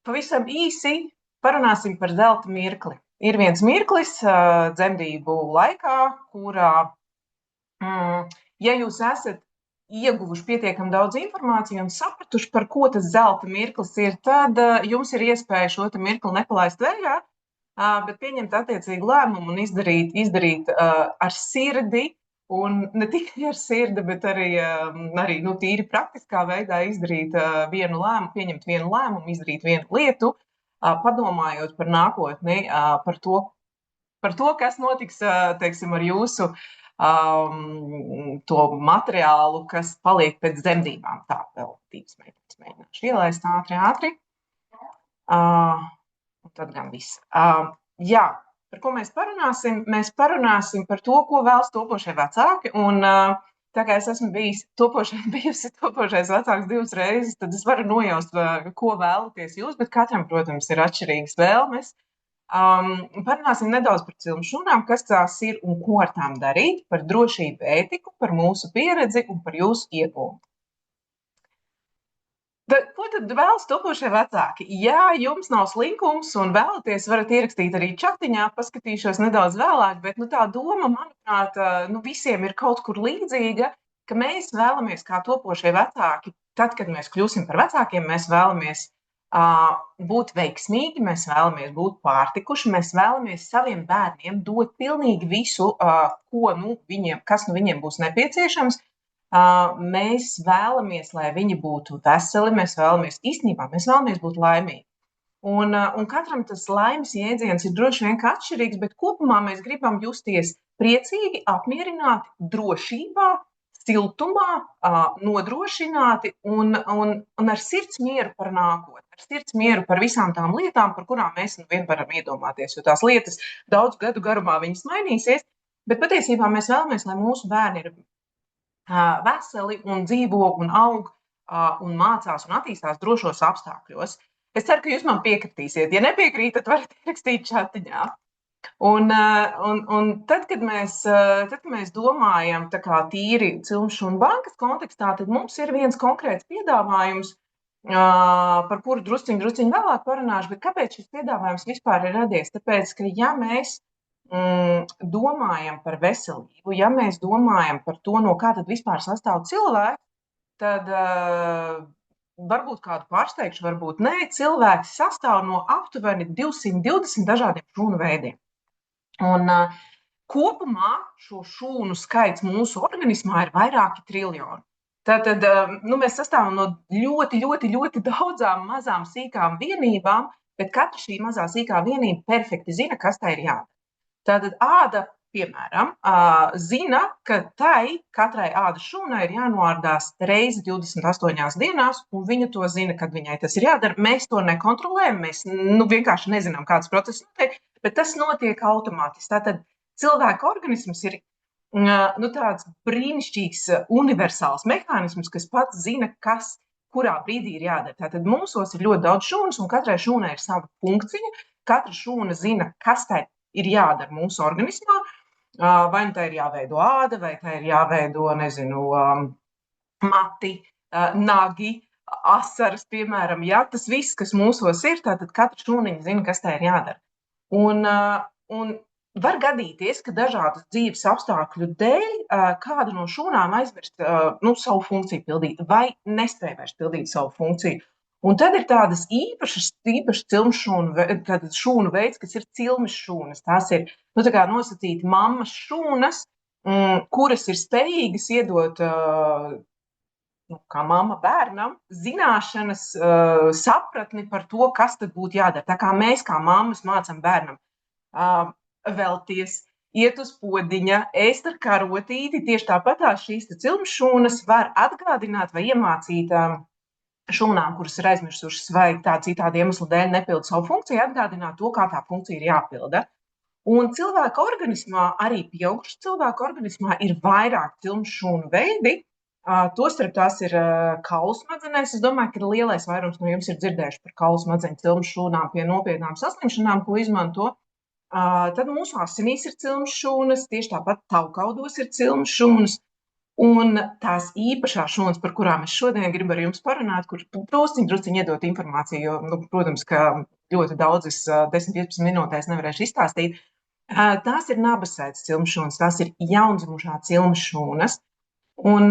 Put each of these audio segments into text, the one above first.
pavisam īsi parunāsim par zelta mirkli. Ir viens mirklis dzemdību laikā, kurā, ja jūs esat ieguvuši pietiekami daudz informāciju un sapratuši, par ko tas zelta mirklis ir, tad jums ir iespēja šo mirkli nepalaist vējā, bet pieņemt attiecīgu lēmumu un izdarīt ar sirdi, un ne tikai ar sirdi, bet arī tīri praktiskā veidā izdarīt pieņemt vienu lēmumu, izdarīt vienu lietu, padomājot par nākotni, par to, kas notiks, teiksim, ar jūsu to materiālu, kas paliek pēc dzemdībām. Tā, vēl divas meitenes mēģināšu ielaist ātri. Un tad gan viss. Jā, par ko mēs parunāsim? Mēs parunāsim par to, ko vēlas topošie vecāki. Un tā kā es esmu bijusi topošais vecāks 2 reizes, tad es varu nojaust, ko vēlaties jūs, bet katram, protams, ir atšķirīgas vēlmes. Parunāsim nedaudz par cilmšūnām, kas tās ir un ko ar tām darīt, par drošību, ētiku, par mūsu pieredzi un par jūsu iegūmu. Ko tad vēlas topošie vecāki? Ja jums nav slinkums un vēlaties, varat ierakstīt arī čatiņā, paskatīšos nedaudz vēlāk, bet tā doma, manuprāt, visiem ir kaut kur līdzīga, ka mēs vēlamies kā topošie vecāki, tad, kad mēs kļūsim par vecākiem, mēs vēlamies būt veiksmīgi, mēs vēlamies būt pārtikuši, mēs vēlamies saviem bērniem dot pilnīgi visu, kas viņiem būs nepieciešams. Mēs vēlamies, lai viņi būtu veseli, mēs vēlamies būt laimīgi. Un katram tas laimes jēdziens ir droši vien atšķirīgs, bet kopumā mēs gribam justies priecīgi, apmierināti, drošībā, siltumā, nodrošināti un ar sirds mieru par nākotni, ar sirds mieru par visām tām lietām, par kurām mēs vien varam iedomāties, jo tās lietas daudz gadu garumā viņas mainīsies, bet patiesībā mēs vēlamies, lai mūsu bērni ir veseli un dzīvo un aug un mācās un attīstās drošos apstākļos. Es ceru, ka jūs man piekritīsiet. Ja nepiekrītat, varat ierakstīt čatiņā. Un tad, kad mēs domājam tā kā tīri cilmšu un bankas kontekstā, tad mums ir viens konkrēts piedāvājums, par kuru drusciņ vēlāk parunāšu, bet kāpēc šis piedāvājums vispār ir radies? Tāpēc, ka ja mēs domājam par veselību, ja mēs domājam par to, no kā tad vispār sastāv cilvēks, tad varbūt kādu pārsteigšu, varbūt nē, cilvēks sastāv no aptuveni 220 dažādiem šūnu veidiem. Un kopumā šo šūnu skaits mūsu organismā ir vairāki triljoni. Tātad mēs sastāvam no ļoti, ļoti, ļoti daudzām mazām sīkām vienībām, bet katra šī mazā sīkā vienība perfekti zina, kas tai ir jādara. Tātad āda, piemēram, zina, ka katrai ādas šūnai ir jānoārdās reizi 28 dienās, un viņa to zina, kad viņai tas ir jādara. Mēs to nekontrolējam, mēs vienkārši nezinām, kāds process notiek, bet tas notiek automātiski. Tātad cilvēka organisms ir tāds brīnišķīgs, universāls mehānisms, kas pats zina, kas kurā brīdī ir jādara. Tātad mūsos ir ļoti daudz šūnas, un katrai šūnai ir sava funkcija. Katra šūna zina, kas tai ir jādara mūsu organismā, vai nu tā ir jāveido āda, vai tā ir jāveido, mati, nagi, asaras, piemēram. Ja, tas viss, kas mūsos ir, tātad katra šūniņa zina, kas tā ir jādara. Un var gadīties, ka dažādas dzīves apstākļu dēļ kāda no šūnām aizmirst savu funkciju pildīt vai nespēj vairs pildīt savu funkciju. Un tad ir tādas īpašas šūnu veids, kas ir cilmes šūnas. Tās ir nosacīti mammas šūnas, kuras ir spējīgas iedot, kā mamma bērnam, zināšanas, sapratni par to, kas tad būtu jādara. Tā kā mēs kā mammas mācam bērnam velties, iet uz podiņa, ēst ar karotīti, tieši tāpatās šīs cilmes šūnas var atgādināt vai iemācīt šūnām, kuras ir aizmirsušas vai citādi iemeslu dēļ nepilda savu funkciju, atgādināt to, kā tā funkcija ir jāpilda. Un cilvēka organismā, arī pieaugušu cilvēku organismā, ir vairāk cilmes šūnu veidi. Tostarp tās ir kaulu smadzenēs. Es domāju, ka lielais vairums no jums ir dzirdējuši par kaulu smadzeņu cilmes šūnām pie nopietnām saslimšanām, ko izmanto. Tad mūsu asinīs ir cilmes šūnas, tieši tāpat taukaudos ir cilmes šūnas. Un tās īpašās šūnas, par kurām es šodien gribu ar jums parunāt, kur drusciņi iedot informāciju, jo, protams, ka ļoti daudz es 10-15 minūtēs nevarēšu izstāstīt. Tās ir nabasaitas cilmes šūnas, tās ir jaundzimušā cilmes šūnas. Un,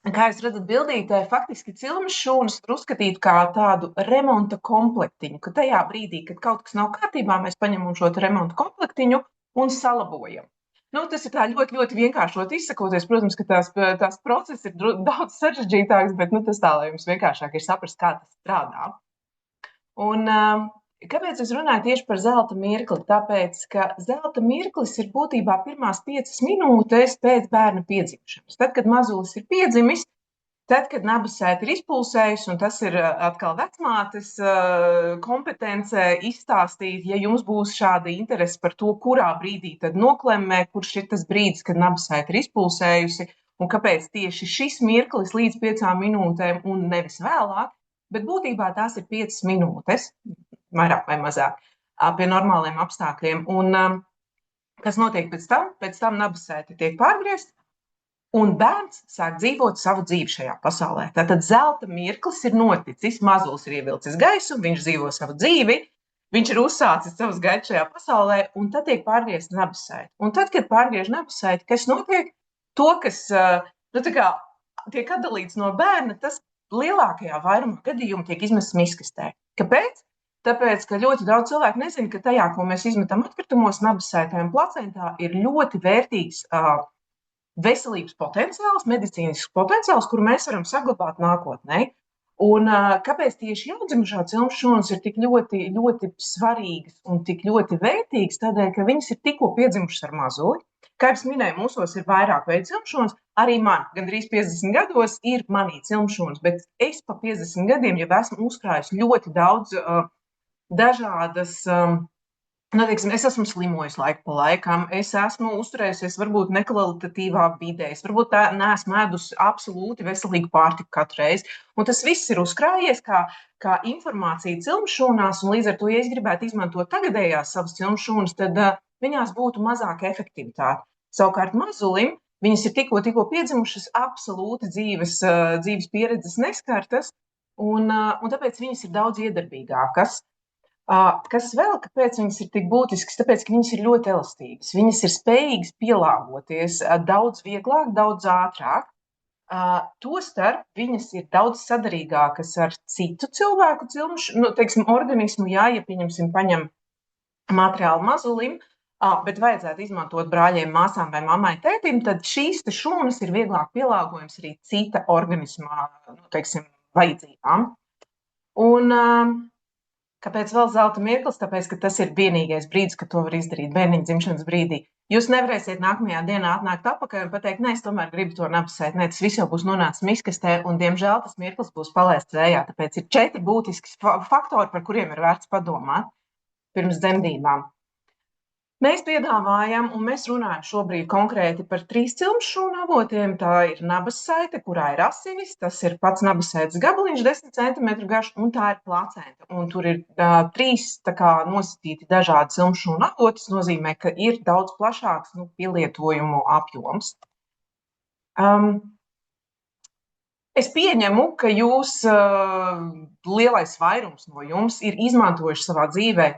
kā jūs redzat bildītē, faktiski cilmes šūnas var uzskatīt kā tādu remonta komplektiņu, ka tajā brīdī, kad kaut kas nav kārtībā, mēs paņemam šo remonta komplektiņu un salabojam. Tas ir tā ļoti, ļoti vienkāršot izsakoties. Protams, ka tās procesi ir daudz sarežģītāks, bet tas tā, lai jums vienkāršāk ir saprast, kā tas strādā. Un kāpēc es runāju tieši par zelta mirkli? Tāpēc, ka zelta mirklis ir būtībā pirmās 5 minūtes pēc bērna piedzimšanas. Tad, kad mazulis ir piedzimis, tad, kad nabasaite ir izpulsējusi, un tas ir atkal vecmātes kompetence izstāstīt, ja jums būs šāda interese par to, kurā brīdī tad noklemmē, kurš ir tas brīdis, kad nabasaite ir izpulsējusi, un kāpēc tieši šis mirklis līdz 5 minūtēm un nevis vēlāk, bet būtībā tās ir 5 minūtes, vairāk vai mazāk, pie normāliem apstākļiem. Un kas notiek pēc tam? Pēc tam nabasaite tiek pārgriezta, un bērns sāk dzīvot savu dzīvi šajā pasaulē. Tātad zelta mirklis ir noticis, mazulis ir ievilcis gaisu, viņš dzīvo savu dzīvi, viņš ir uzsācis savus gaidu šajā pasaulē, un tad tiek pārgriezta nabasaite. Un tad, kad pārgriež nabasaite, kas notiek? To, kas tiek atdalīts no bērna, tas lielākajā vairumā gadījumu tiek izmests miskastē. Kāpēc? Tāpēc, ka ļoti daudz cilvēku nezina, ka tajā, ko mēs izmetam atkritumos, nabasaitē un placentā, ir ļoti vērtīgs veselības potenciāls, medicīnisks potenciāls, kuru mēs varam saglabāt nākotnē. Un kāpēc tieši jaundzimušā cilmes šūnas ir tik ļoti, ļoti svarīgas un tik ļoti vērtīgas? Tādēļ, ka viņas ir tikko piedzimušas ar mazuli. Kā es minēju, mūsos ir vairāk veidu cilmes šūnas. Arī man, gandrīz 50 gados, ir manī cilmes šūnas, bet es pa 50 gadiem jau esmu uzkrājusi ļoti daudz dažādas. Es esmu slimojis laiku pa laikam, es esmu uzturējusies varbūt nekvalitatīvā vidē, es varbūt neesmu ēdusi absolūti veselīgu pārtiku katru reizi. Un tas viss ir uzkrājies kā informācija cilmes šūnās, un līdz ar to, ja es gribētu izmantot tagadējās savas cilmes šūnas, tad viņās būtu mazāka efektivitāte. Savukārt mazulim viņas ir tikko piedzimušas, absolūti dzīves pieredzes neskartas, un tāpēc viņas ir daudz iedarbīgākas. Kas vēl, kāpēc viņas ir tik būtiskas? Tāpēc, ka viņas ir ļoti elastīgas. Viņas ir spējīgas pielāgoties daudz vieglāk, daudz ātrāk. Tostarp viņas ir daudz sadarīgākas ar citu cilvēku organismu, ja pieņemsim, paņem materiālu mazulim, bet vajadzētu izmantot brāļiem, māsām vai mammai, tētim, tad šīs šūnas ir vieglāk pielāgojams arī cita organismā, vajadzībām. Un kāpēc vēl zelta mirklis? Tāpēc, ka tas ir vienīgais brīdis, kad to var izdarīt bērniņa dzimšanas brīdī. Jūs nevarēsiet nākamajā dienā atnākt atpakaļ un pateikt, nē, es tomēr gribu to nabasaiti. Nē, tas viss jau būs nonācis miskastē, un, diemžēl, tas mirklis būs palaists vējā. Tāpēc ir 4 būtiski faktori, par kuriem ir vērts padomāt pirms dzemdībām. Mēs piedāvājam, un mēs runājam šobrīd konkrēti par 3 cilmes šūnu avotiem. Tā ir nabasaite, kurā ir asinis, tas ir pats nabasaites gabaliņš 10 cm garš, un tā ir placenta. Un tur ir 3 nosacīti dažādi cilmes šūnu avoti. Tas nozīmē, ka ir daudz plašāks pielietojumu apjoms. Es pieņemu, ka jūs, lielais vairums no jums, ir izmantojuši savā dzīvē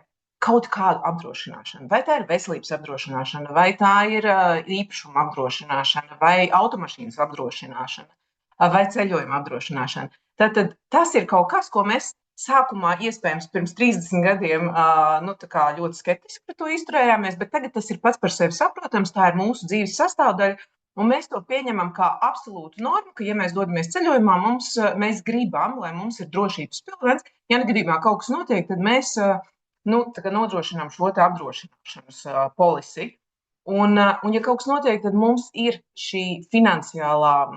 kaut kādu apdrošināšanu. Vai tā ir veselības apdrošināšana, vai tā ir īpašuma apdrošināšana, vai automašīnas apdrošināšana, vai ceļojuma apdrošināšana. Tātad tas ir kaut kas, ko mēs sākumā iespējams pirms 30 gadiem ļoti skeptiski par to izturējāmies, bet tagad tas ir pats par sevi saprotams, tā ir mūsu dzīves sastāvdaļa, un mēs to pieņemam kā absolūtu normu, ka, ja mēs dodamies ceļojumā, mēs gribam, lai mums ir drošības pilvens. Ja negadījumā kaut kas notiek, tad mēs nodrošinām šo apdrošināšanas polisi. Un, ja kaut kas notiek, tad mums ir šī finansiālā,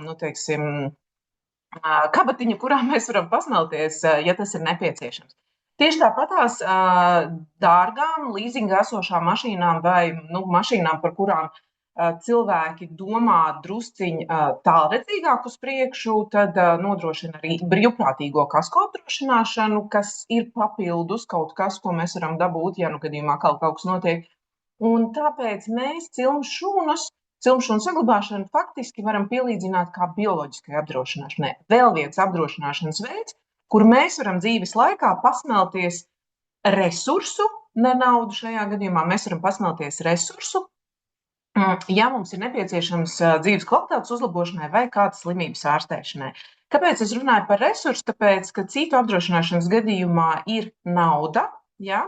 kabatiņa, kurā mēs varam pasmelties, ja tas ir nepieciešams. Tieši tāpatās dārgām, līzingā esošām mašīnām vai mašīnām, par kurām cilvēki domā drusciņi tālredzīgāk uz priekšu, tad nodrošina arī brīvprātīgo kasko apdrošināšanu, kas ir papildus kaut kas, ko mēs varam dabūt, ja gadījumā kaut kas notiek. Un tāpēc mēs cilmes šūnas Cilmšūnu saglabāšanu faktiski varam pielīdzināt kā bioloģiskai apdrošināšanai. Vēl viens apdrošināšanas veids, kur mēs varam dzīves laikā pasmelties resursu, ne naudu šajā gadījumā, mēs varam pasmelties resursu, ja mums ir nepieciešams dzīves kvalitātes uzlabošanai vai kādas slimības ārstēšanai. Kāpēc es runāju par resursu? Tāpēc, ka citu apdrošināšanas gadījumā ir nauda, ja?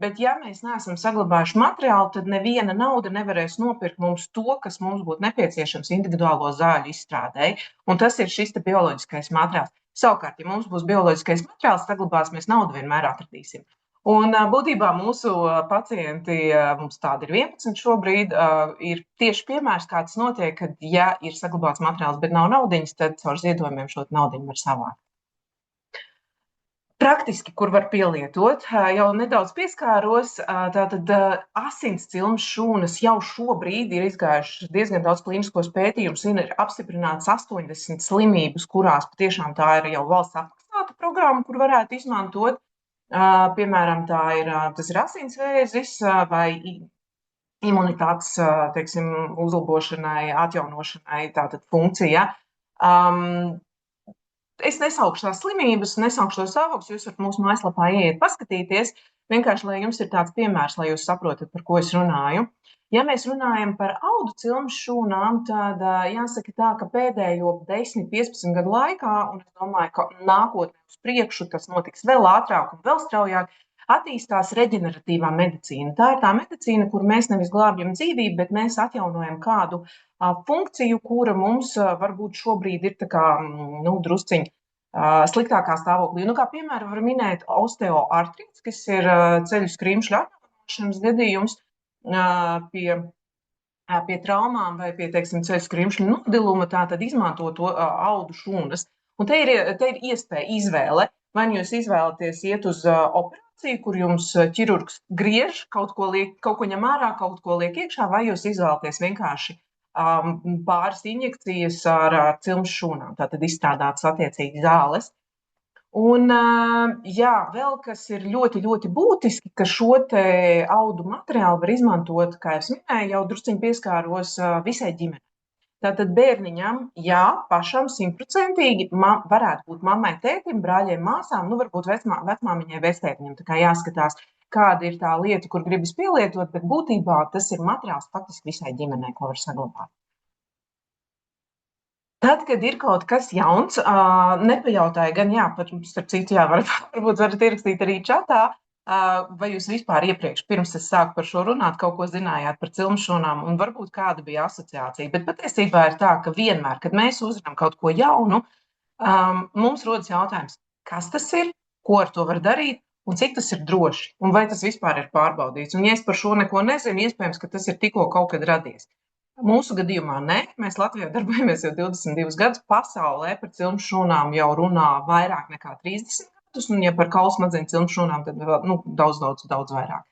Bet ja mēs neesam saglabājuši materiālu, tad neviena nauda nevarēs nopirkt mums to, kas mums būtu nepieciešams individuālo zāļu izstrādēji, un tas ir šis te bioloģiskais materiāls. Savukārt, ja mums būs bioloģiskais materiāls saglabās, mēs naudu vienmēr atradīsim. Un būtībā mūsu pacienti, mums tādi ir 11 šobrīd, ir tieši piemērs, kā tas notiek, kad, ja ir saglabāts materiāls, bet nav naudiņas, tad caur ziedojumiem šo naudiņu var savākt. Praktiski, kur var pielietot, jau nedaudz pieskāros, tātad asins cilmes šūnas jau šobrīd ir izgājuši diezgan daudz klīniskos pētījumus, ir apstiprināts 80 slimības, kurās patiešām tā ir jau valsts apmaksāta programma, kur varētu izmantot. Piemēram, tas ir asinsvēzis vai imunitātes, teiksim, uzlabošanai, atjaunošanai, tātad funkcija. Es nesaukšu tās slimības, nesaukšu tos stāvokļus, jūs varat mūsu mājaslapā ieiet paskatīties, vienkārši, lai jums ir tāds piemērs, lai jūs saprotat, par ko es runāju. Ja mēs runājam par audu cilmes šūnām, tad jāsaka tā, ka pēdējo 10-15 gadu laikā, un es domāju, ka nākotnē uz priekšu tas notiks vēl ātrāk un vēl straujāk, attīstās reģeneratīvā medicīna. Tā ir tā medicīna, kur mēs nevis glābjam dzīvību, bet mēs atjaunojam kādu funkciju, kura mums varbūt šobrīd ir tā kā, drusciņi sliktākā stāvoklī. Kā piemēram var minēt osteoartrīts, kas ir ceļu skrimšļu atjaunošanas gadījums, pie traumām vai pie, teiksim, ceļu skrimšļu nodiluma, tātad izmanto to audu šūnas. Un te ir iespēja izvēle, vai jūs izvēlaties iet uz operāciju, kur jums ķirurgs griež, kaut ko ņem ārā, kaut ko liek iekšā, vai jūs izvēlaties vienkārši pāris injekcijas ar cilmes šūnām, tātad izstrādātas attiecīgi zāles. Un, vēl kas ir ļoti, ļoti būtiski, ka šo te audu materiālu var izmantot, kā es minēju, jau drusciņi pieskāros visai ģimenei. Tātad bērniņam, pašam 100% varētu būt mammai, tētim, brāļiem, māsām, varbūt vecmāmiņai, vectētiņam, tā kā jāskatās, kāda ir tā lieta, kur gribas pielietot, bet būtībā tas ir materiāls faktiski visai ģimenei, ko var saglabāt. Tad, kad ir kaut kas jauns, nepajautāju gan, starp citu, varbūt varat ierakstīt arī čatā, vai jūs vispār iepriekš, pirms es sāku par šo runāt, kaut ko zinājāt par cilmes šūnām, un varbūt kāda bija asociācija. Bet patiesībā ir tā, ka vienmēr, kad mēs uzzinām kaut ko jaunu, mums rodas jautājums, kas tas ir, ko ar to var darīt, un cik tas ir droši, un vai tas vispār ir pārbaudīts. Un ja es par šo neko nezinu, iespējams, ka tas ir tikko kaut kad radies. Mūsu gadījumā ne. Mēs Latvijā darbojamies jau 22 gadus. Pasaulē par cilmes šūnām jau runā vairāk nekā 30 gadus, un ja par kaulu smadzeņu cilmes šūnām, tad daudz vairāk.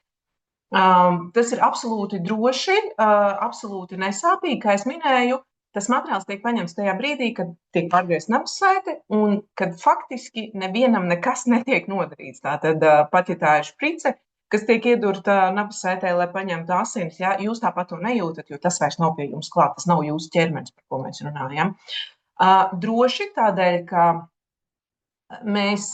Tas ir absolūti droši, absolūti nesāpīgi, kā es minēju. Tas materiāls tiek paņemts tajā brīdī, kad tiek pārgriezta nabassaite, un kad faktiski nevienam nekas netiek nodarīts. Tātad pat ja tā ir šprice, kas tiek iedurta nabassaitē, lai paņemtu asinis, jūs tāpat to nejūtat, jo tas vairs nav pie jums klāt, tas nav jūsu ķermenis, par ko mēs runājam. Droši tādēļ, ka mēs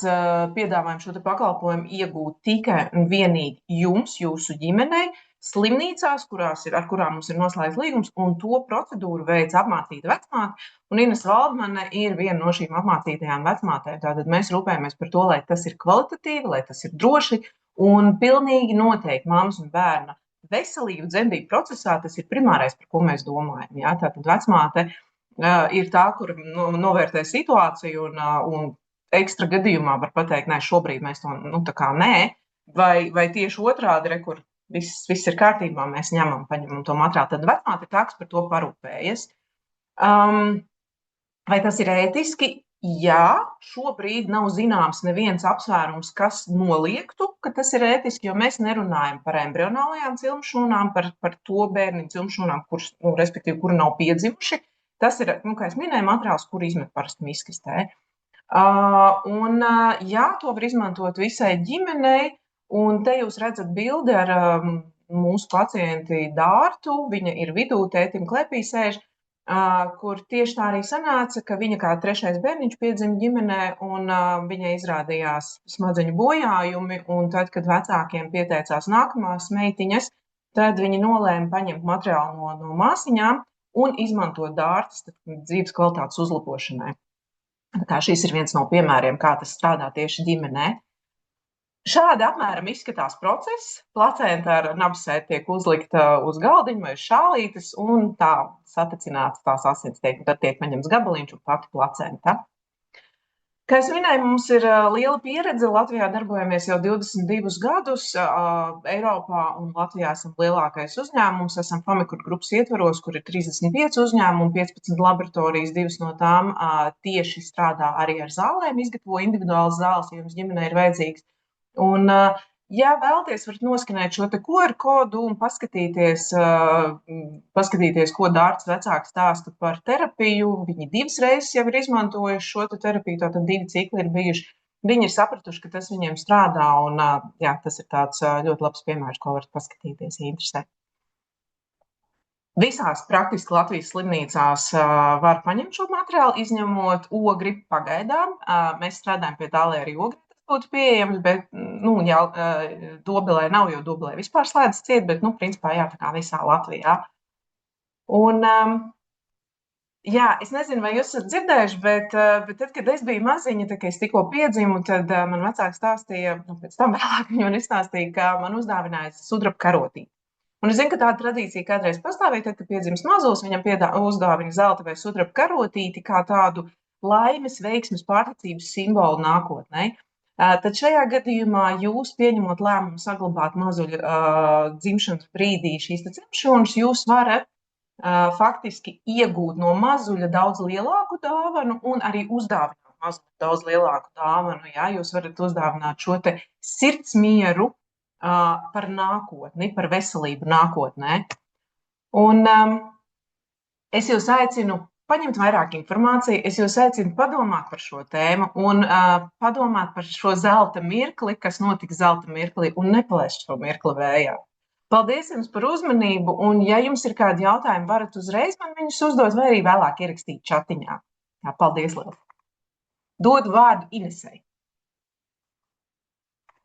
piedāvājam šo pakalpojumu iegūt tikai un vienīgi jums, jūsu ģimenei, slimnīcās, ar kurām mums ir noslēgts līgums, un to procedūru veids apmācīta vecmāte, un Ines Valdmane ir viena no šīm apmācītajām vecmātēm. Tātad mēs rūpējamies par to, lai tas ir kvalitatīvi, lai tas ir droši, un pilnīgi noteikti mammas un bērna veselību dzemdību procesā tas ir primārais, par ko mēs domājam. Tātad vecmāte ir tā, kur novērtē situāciju un ekstra gadījumā var pateikt, nē, šobrīd mēs to, tā kā nē, vai tieši otrādi, kur viss ir kārtībā, mēs paņemam to materiālu, tad vecmāte ir tā, kas par to parūpējas. Vai tas ir ētiski? Jā, šobrīd nav zināms neviens apsvērums, kas noliektu, ka tas ir ētiski, jo mēs nerunājam par embrionālajām cilmes šūnām, par to bērniņu cilmes šūnām, respektīvi, kuri nav piedzimuši. Tas ir, kā es minēju, materiāls, kur izmet parasti miskastē. To var izmantot visai ģimenei, un te jūs redzat bildi ar mūsu pacienti dārtu, viņa ir vidū, tētim klepī sēž, kur tieši tā arī sanāca, ka viņa kā trešais bērniņš piedzima ģimenē, un viņai izrādījās smadzeņu bojājumi, un tad, kad vecākiem pieteicās nākamās meitiņas, tad viņi nolēma paņemt materiālu no māsiņām un izmantot dārtas dzīves kvalitātes uzlabošanai. Tā kā šis ir viens no piemēriem, kā tas strādā tieši ģimenē. Šādi apmēram izskatās process. Placenta ar nabasēti tiek uzlikta uz galdiņa vai uz šālītes, un tā satecināts tās asins tad tiek paņemts gabaliņš un pati placenta. Kā es minēju, mums ir liela pieredze. Latvijā darbojamies jau 22 gadus. Eiropā un Latvijā esam lielākais uzņēmums. Esam Famikurt grupas ietvaros, kur ir 35 uzņēmumi, 15 laboratorijas, 2 no tām tieši strādā arī ar zālēm, izgatavo individuālas zāles, ja jums ģimenē ir vajadzīgs. Un, ja vēlaties, varat noskanēt šo te QR kodu un paskatīties, ko dārts vecāki stāsta par terapiju. Viņi 2 reizes jau ir izmantojuši šo terapiju, tātad 2 cikli ir bijuši. Viņi ir sapratuši, ka tas viņiem strādā, un jā, tas ir tāds ļoti labs piemērs, ko varat paskatīties, ja interesē. Visās praktiski Latvijas slimnīcās var paņemt šo materiālu, izņemot ogri pagaidām. Mēs strādājam pie tā, lai arī ogri būtu pieejams, bet, jā, Dobelē nav, jo Dobelē vispār slēdz ciet, bet, principā, jā, tā kā visā Latvijā. Un, jā, es nezinu, vai jūs esat dzirdējuši, bet tad, kad es biju maziņa, tad, kad es tikko piedzimu, tad man vecāki stāstīja, pēc tam vēlāk viņi man izstāstīja, ka man uzdāvināja sudraba karotīti. Un es zinu, ka tāda tradīcija kādreiz pastāvēja, tad, kad piedzimst mazulis, viņam uzdāvina zelta vai sudraba karotīti kā tādu laimes, veiksmes, pārticības simbolu nākotnē. Tad šajā gadījumā jūs, pieņemot lēmumu saglabāt mazuļa dzimšanas brīdī šīs dzimšanas, jūs varat faktiski iegūt no mazuļa daudz lielāku dāvanu un arī uzdāvināt mazuļa daudz lielāku dāvanu. Jā, jūs varat uzdāvināt šo te sirdsmieru par nākotni, par veselību nākotnē. Un es jūs aicinu paņemt vairāk informāciju, es jūs aicinu padomāt par šo tēmu un padomāt par šo zelta mirkli, kas notiks zelta mirklī, un nepalaist šo mirkli vējā. Paldies jums par uzmanību, un ja jums ir kādi jautājumi, varat uzreiz man viņus uzdot vai arī vēlāk ierakstīt čatiņā. Jā, paldies liels. Dodu vārdu Inesei.